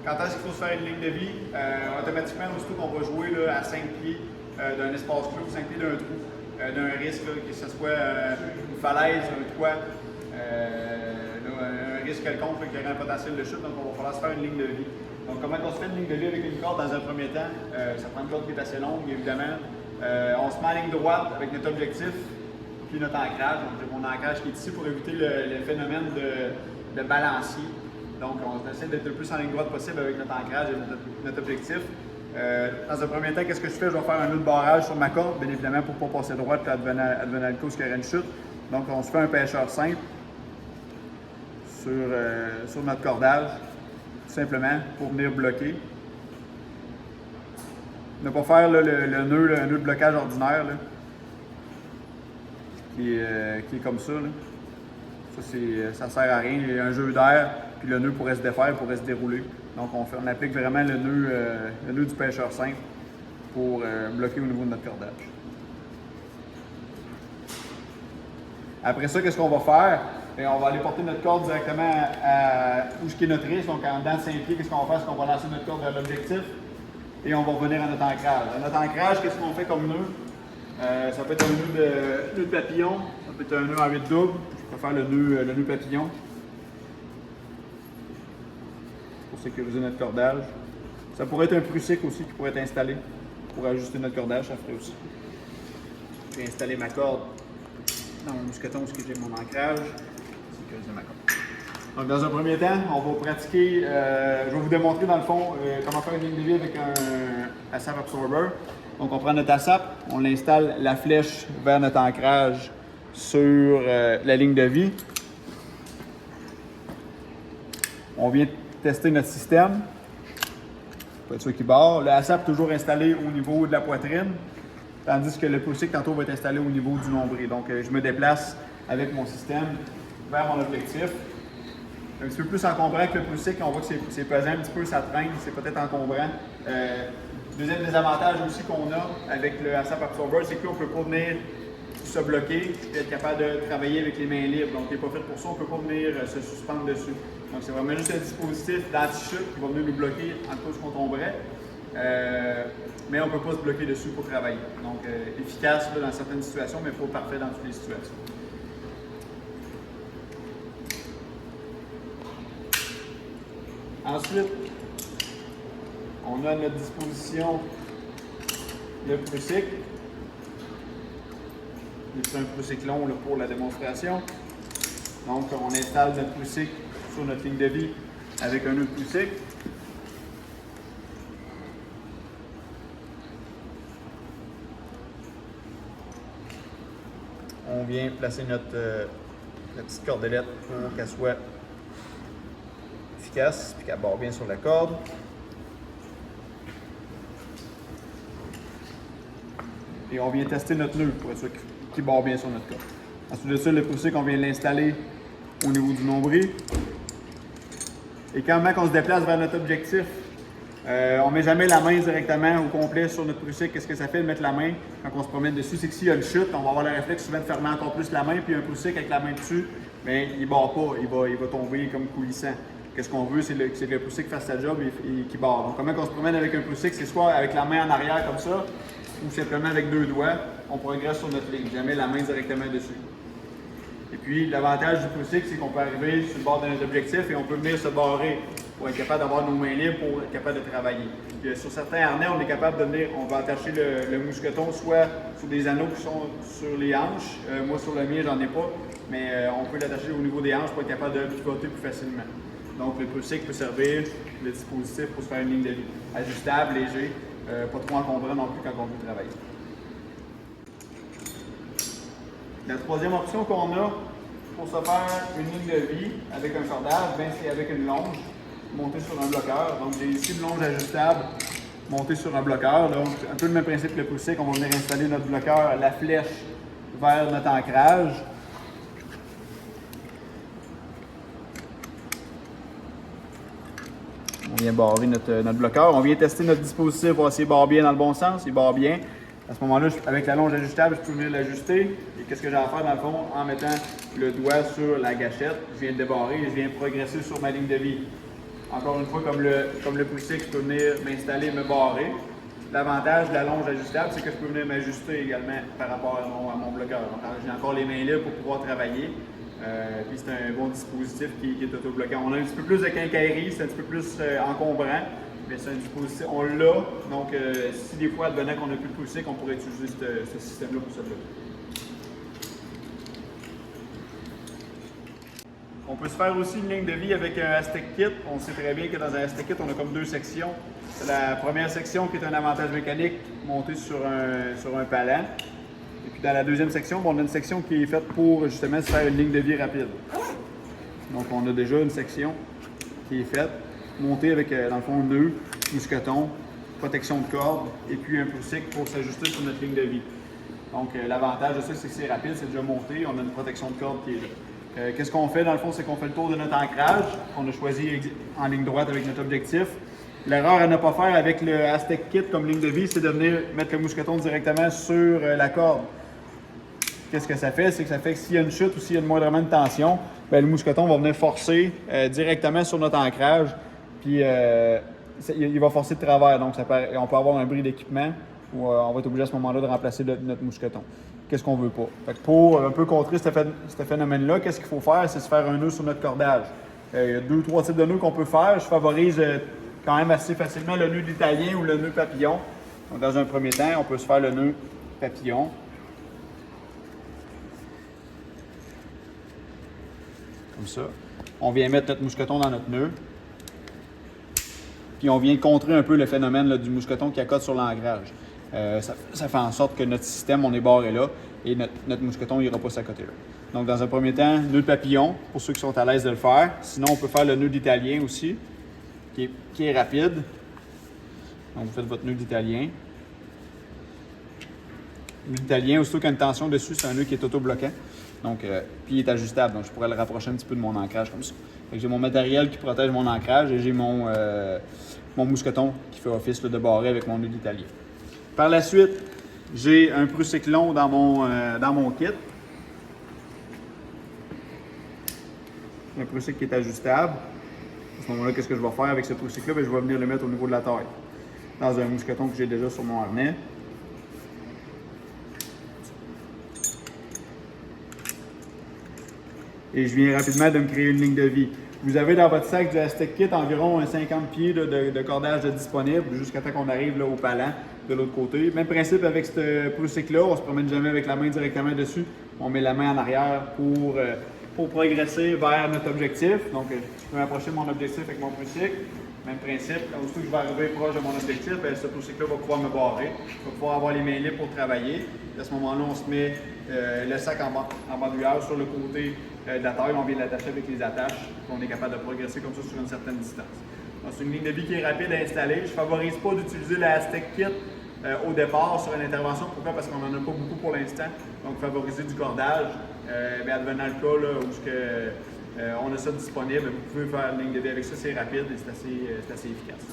Quand est-ce qu'il faut se faire une ligne de vie? Automatiquement, aussitôt qu'on va jouer là, à 5 pieds d'un espace clos, 5 pieds d'un trou, d'un risque, là, que ce soit une falaise, un toit, un risque quelconque là, qui aurait un potentiel de chute, donc on va falloir se faire une ligne de vie. Donc comment on se fait une ligne de vie avec une corde dans un premier temps? Ça prend une corde qui est assez longue, évidemment. On se met en ligne droite avec notre objectif, puis notre ancrage. Donc mon ancrage qui est ici pour éviter le phénomène de balancier. Donc on essaie d'être le plus en ligne droite possible avec notre ancrage et notre objectif. Dans un premier temps, qu'est-ce que je fais? Je vais faire un nœud de barrage sur ma corde, bien évidemment, pour ne pas passer droite et advenant le cause qu'il y aurait une chute. Donc on se fait un pêcheur simple sur notre cordage, tout simplement, pour venir bloquer. Ne pas faire là, le nœud de blocage ordinaire là, qui est comme ça. Là. Ça sert à rien. Il y a un jeu d'air, puis le nœud pourrait se défaire, pourrait se dérouler. Donc on applique vraiment le nœud du pêcheur simple pour bloquer au niveau de notre cordage. Après ça, qu'est-ce qu'on va faire? Bien, on va aller porter notre corde directement où est notre risque. Donc en dedans de 5 pieds, qu'est-ce qu'on va faire? C'est qu'on va lancer notre corde vers l'objectif et on va revenir à notre ancrage. À notre ancrage, qu'est-ce qu'on fait comme nœud? Ça peut être un nœud de papillon, ça peut être un nœud en 8 double. Je vais faire le nœud papillon pour sécuriser notre cordage. Ça pourrait être un prussique aussi qui pourrait être installé pour ajuster notre cordage, ça ferait aussi. Je vais installer ma corde dans mon mousqueton où j'ai mon ancrage, sécuriser ma corde. Donc dans un premier temps, on va pratiquer, je vais vous démontrer dans le fond comment faire une ligne de vie avec un ASAP Absorber. Donc on prend notre ASAP, on installe la flèche vers notre ancrage sur la ligne de vie. On vient tester notre système. Pour être sûr qu'il barre. Le ASAP toujours installé au niveau de la poitrine, tandis que le prussique tantôt va être installé au niveau du nombril. Donc je me déplace avec mon système vers mon objectif. Un petit peu plus encombrant que le prussique, on voit que c'est pesant un petit peu, ça traîne, c'est peut-être encombrant. Deuxième désavantage aussi qu'on a avec le ASAP Absorber, c'est qu'on ne peut pas venir se bloquer et être capable de travailler avec les mains libres. Donc, il n'est pas fait pour ça, on ne peut pas venir se suspendre dessus. Donc, c'est vraiment juste un dispositif d'anti-chute qui va venir nous bloquer en cas où on tomberait. Mais on ne peut pas se bloquer dessus pour travailler. Donc, efficace là, dans certaines situations, mais pas parfait dans toutes les situations. Ensuite, on a à notre disposition le prussique. C'est un prussique long là, pour la démonstration. Donc, on installe notre prussique sur notre ligne de vie avec un nœud de prussique. On vient placer la petite cordelette pour qu'elle soit efficace et qu'elle barre bien sur la corde. Et on vient tester notre nœud pour être sûr qu'il barre bien sur notre corde. Ensuite de ça, le prussique, on vient l'installer au niveau du nombril. Et quand on se déplace vers notre objectif, on ne met jamais la main directement au complet sur notre prussique. Qu'est-ce que ça fait de mettre la main quand on se promène dessus? C'est que s'il y a une chute, on va avoir le réflexe souvent de fermer encore plus la main, puis un prussique avec la main dessus, bien, il ne barre pas, il va tomber comme coulissant. Qu'est-ce qu'on veut, c'est que le prussique fasse sa job et qu'il barre. Donc comment on se promène avec un prussique, c'est soit avec la main en arrière comme ça, ou simplement avec 2 doigts, on progresse sur notre ligne, jamais la main directement dessus. Et puis l'avantage du prussique, c'est qu'on peut arriver sur le bord de notre objectif et on peut venir se barrer pour être capable d'avoir nos mains libres, pour être capable de travailler. Puis, sur certains harnais, on est capable de venir, on va attacher le mousqueton soit sur des anneaux qui sont sur les hanches. Moi sur le mien, j'en ai pas, mais on peut l'attacher au niveau des hanches pour être capable de pivoter plus facilement. Donc le prussique peut servir le dispositif pour se faire une ligne de vie. Ajustable, léger, pas trop encombrant non plus quand on veut travailler. La troisième option qu'on a pour se faire une ligne de vie avec un cordage, ben, c'est avec une longe montée sur un bloqueur. Donc j'ai ici une longe ajustable montée sur un bloqueur. Donc un peu le même principe que le prussique, on va venir installer notre bloqueur, la flèche vers notre ancrage. On vient barrer notre bloqueur. On vient tester notre dispositif, voir s'il barre bien dans le bon sens, il barre bien. À ce moment-là, avec la longe ajustable, je peux venir l'ajuster. Et qu'est-ce que j'ai à faire dans le fond? En mettant le doigt sur la gâchette, je viens de débarrer et je viens progresser sur ma ligne de vie. Encore une fois, comme le poussik, je peux venir m'installer et me barrer. L'avantage de la longe ajustable, c'est que je peux venir m'ajuster également par rapport à mon bloqueur. Donc, j'ai encore les mains libres pour pouvoir travailler. Puis c'est un bon dispositif qui est auto-bloquant. On a un petit peu plus de quincaillerie, c'est un petit peu plus encombrant, mais c'est un dispositif, on l'a. Donc, si des fois, advenant qu'on n'a plus de poussik, on pourrait utiliser ce système-là pour se bloquer. On peut se faire aussi une ligne de vie avec un Aztec Kit. On sait très bien que dans un Aztec Kit, on a comme deux sections. La première section qui est un avantage mécanique monté sur un palan. Et puis dans la deuxième section, on a une section qui est faite pour justement se faire une ligne de vie rapide. Donc on a déjà une section qui est faite, montée avec dans le fond nœud, mousqueton, protection de corde et puis un poussik pour s'ajuster sur notre ligne de vie. Donc l'avantage de ça, c'est que c'est rapide, c'est déjà monté, on a une protection de corde qui est là. Qu'est-ce qu'on fait dans le fond, c'est qu'on fait le tour de notre ancrage qu'on a choisi en ligne droite avec notre objectif. L'erreur à ne pas faire avec le Aztec Kit comme ligne de vie, c'est de venir mettre le mousqueton directement sur la corde. Qu'est-ce que ça fait? C'est que ça fait que s'il y a une chute ou s'il y a moindrement de tension, bien, le mousqueton va venir forcer directement sur notre ancrage, puis il va forcer de travers. Donc on peut avoir un bris d'équipement où on va être obligé à ce moment-là de remplacer notre mousqueton. Qu'est-ce qu'on veut pas? Fait que pour un peu contrer ce phénomène-là, qu'est-ce qu'il faut faire? C'est se faire un nœud sur notre cordage. Il y a 2-3 types de nœuds qu'on peut faire. Je favorise quand même assez facilement le nœud d'italien ou le nœud papillon. Donc, dans un premier temps, on peut se faire le nœud papillon. Comme ça. On vient mettre notre mousqueton dans notre nœud. Puis on vient contrer un peu le phénomène là, du mousqueton qui accote sur l'ancrage. Ça fait en sorte que notre système, on est barré là et notre mousqueton n'ira pas s'accoter là. Donc, dans un premier temps, nœud de papillon, pour ceux qui sont à l'aise de le faire. Sinon, on peut faire le nœud d'italien aussi, qui est rapide. Donc, vous faites votre nœud d'italien. Le nœud d'italien, aussitôt qu'il y a une tension dessus, c'est un nœud qui est auto-bloquant. Donc, puis il est ajustable, donc je pourrais le rapprocher un petit peu de mon ancrage comme ça. J'ai mon matériel qui protège mon ancrage et j'ai mon mousqueton qui fait office là, de barré avec mon nœud d'italien. Par la suite, j'ai un poussik long dans mon kit. Un poussik qui est ajustable. À ce moment-là, qu'est-ce que je vais faire avec ce poussik-là? Je vais venir le mettre au niveau de la taille. Dans un mousqueton que j'ai déjà sur mon harnais. Et je viens rapidement de me créer une ligne de vie. Vous avez dans votre sac du Aztec Kit environ 50 pieds de cordage disponible jusqu'à temps qu'on arrive là, au palan de l'autre côté. Même principe avec ce poussik-là, on ne se promène jamais avec la main directement dessus. On met la main en arrière pour progresser vers notre objectif. Donc, je peux m'approcher de mon objectif avec mon poussik. Même principe, aussitôt que je vais arriver proche de mon objectif, ce poussik-là va pouvoir me barrer. Je vais pouvoir avoir les mains libres pour travailler. À ce moment-là, on se met le sac en bandoulière sur le côté de la taille. On vient l'attacher avec les attaches. On est capable de progresser comme ça sur une certaine distance. C'est une ligne de vie qui est rapide à installer. Je ne favorise pas d'utiliser la Aztec Kit au départ sur une intervention. Pourquoi? Parce qu'on n'en a pas beaucoup pour l'instant. Donc, favoriser du cordage. Advenant le cas là, où on a ça disponible, vous pouvez faire une ligne de vie avec ça, c'est rapide et c'est assez efficace.